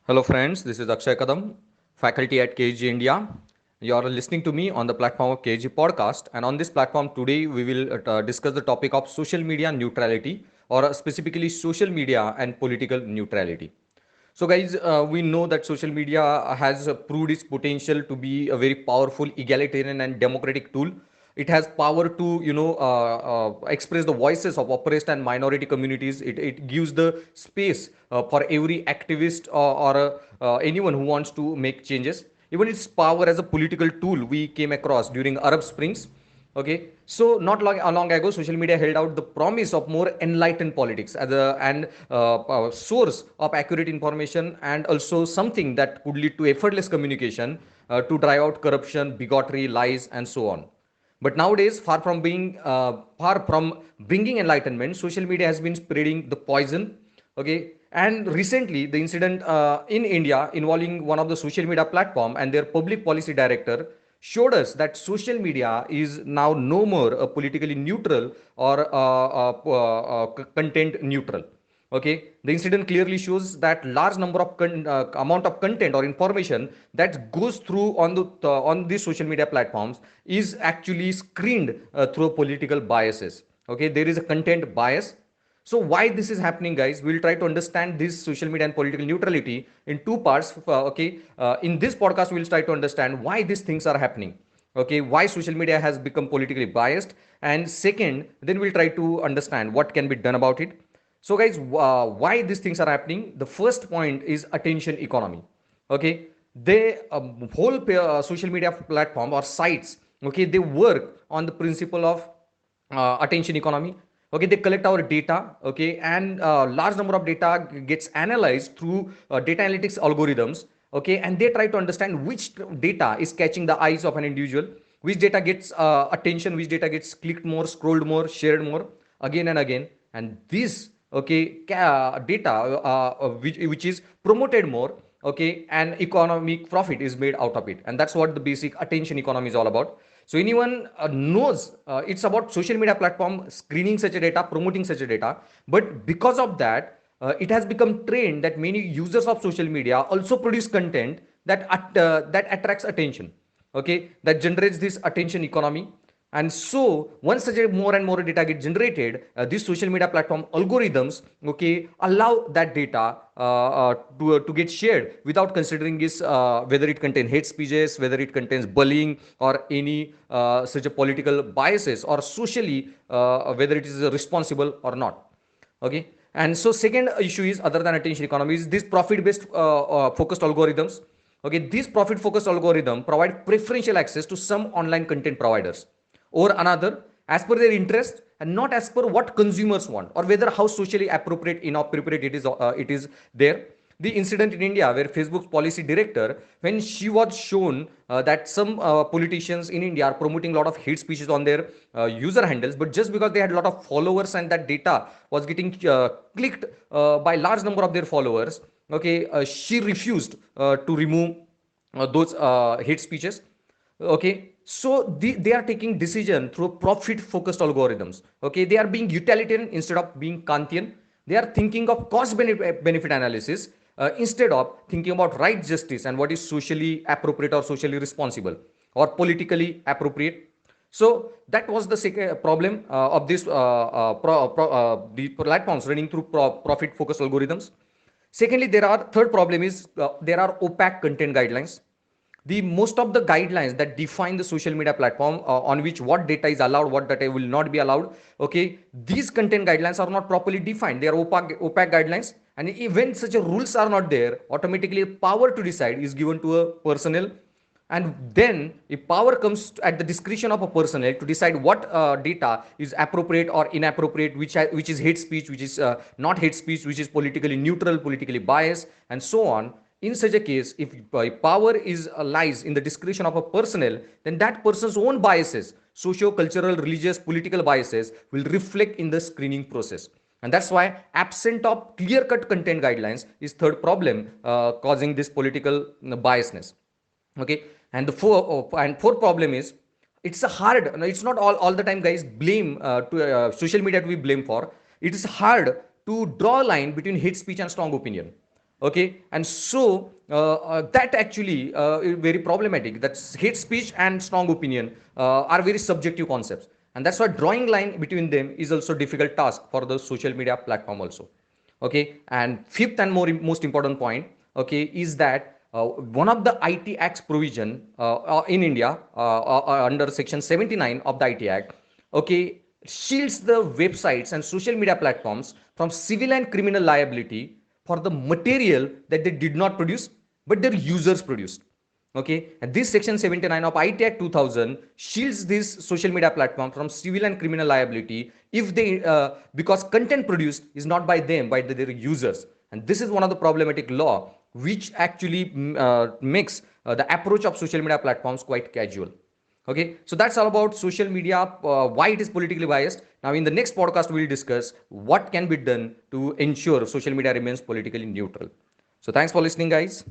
Hello, friends. This is Akshay Kadam, faculty at KG India. You are listening to me on the platform of KG Podcast. And on this platform today, we will discuss the topic of social media neutrality, or specifically social media and political neutrality. So, guys, we know that social media has proved its potential to be a very powerful, egalitarian, and democratic tool. It has power to, express the voices of oppressed and minority communities. It gives the space for every activist or anyone who wants to make changes. Even its power as a political tool we came across during Arab Springs. Okay, so not long ago, social media held out the promise of more enlightened politics as a source of accurate information, and also something that could lead to effortless communication to drive out corruption, bigotry, lies, and so on. But nowadays, far from bringing enlightenment, social media has been spreading the poison. Okay, and recently the incident in India involving one of the social media platform and their public policy director showed us that social media is now no more a politically neutral or content neutral. Okay, the incident clearly shows that large number of amount of content or information that goes through on these social media platforms is actually screened through political biases. Okay, there is a content bias. So why this is happening, guys? We'll try to understand this social media and political neutrality in two parts. In this podcast, we'll try to understand why these things are happening. Okay, why social media has become politically biased, and second, then we'll try to understand what can be done about it. So, guys, why these things are happening? The first point is attention economy. Okay, they whole social media platform or sites. Okay, they work on the principle of attention economy. Okay, they collect our data. Okay, and large number of data gets analyzed through data analytics algorithms. Okay, and they try to understand which data is catching the eyes of an individual, which data gets attention, which data gets clicked more, scrolled more, shared more, again and again. And this, okay, data which is promoted more, okay, and economic profit is made out of it. And that's what the basic attention economy is all about. So anyone knows it's about social media platform screening such a data, promoting such a data. But because of that, it has become trend that many users of social media also produce content that attracts attention. Okay, that generates this attention economy. And so once such a more and more data get generated, these social media platform algorithms, okay, allow that data to get shared without considering is whether it contains hate speeches, whether it contains bullying or any such a political biases, or socially whether it is responsible or not. Okay, and so second issue is, other than attention economy, is this profit based focused algorithms. Okay, these profit focused algorithm provide preferential access to some online content providers or another as per their interest, and not as per what consumers want, or whether how socially appropriate, inappropriate it is there. The incident in India where Facebook's policy director, when she was shown that some politicians in India are promoting a lot of hate speeches on their user handles, but just because they had a lot of followers and that data was getting clicked by large number of their followers, okay, she refused to remove those hate speeches. Okay, so they are taking decision through profit focused algorithms. Okay, they are being utilitarian instead of being Kantian. They are thinking of cost benefit analysis instead of thinking about right justice and what is socially appropriate or socially responsible or politically appropriate. So that was the second problem of this the platforms running through profit focused algorithms. Secondly, third problem is there are opaque content guidelines. The most of the guidelines that define the social media platform on which what data is allowed, what data will not be allowed, okay, these content guidelines are not properly defined. They are opaque guidelines, and when such a rules are not there, automatically power to decide is given to a personnel. And then if power comes at the discretion of a personnel to decide what data is appropriate or inappropriate, which is hate speech, which is not hate speech, which is politically neutral, politically biased, and so on. In such a case, if power is lies in the discretion of a personnel, then that person's own biases, socio-cultural, religious, political biases, will reflect in the screening process. And that's why absent of clear-cut content guidelines is third problem causing this political biasness. Okay, and fourth problem is, it's a hard, it's not all the time, guys, blame to social media to be blamed for. It is hard to draw a line between hate speech and strong opinion. Okay, and so that actually is very problematic. That hate speech and strong opinion are very subjective concepts, and that's why drawing line between them is also a difficult task for the social media platform also. Okay, and fifth and most important point, okay, is that one of the IT Act's provision in India under section 79 of the IT Act, okay, shields the websites and social media platforms from civil and criminal liability for the material that they did not produce but their users produced. Okay, and this section 79 of IT Act 2000 shields this social media platform from civil and criminal liability if they because content produced is not by them, by their users. And this is one of the problematic law which actually makes the approach of social media platforms quite casual. Okay, so that's all about social media, why it is politically biased. Now in the next podcast we will discuss what can be done to ensure social media remains politically neutral. So thanks for listening, guys.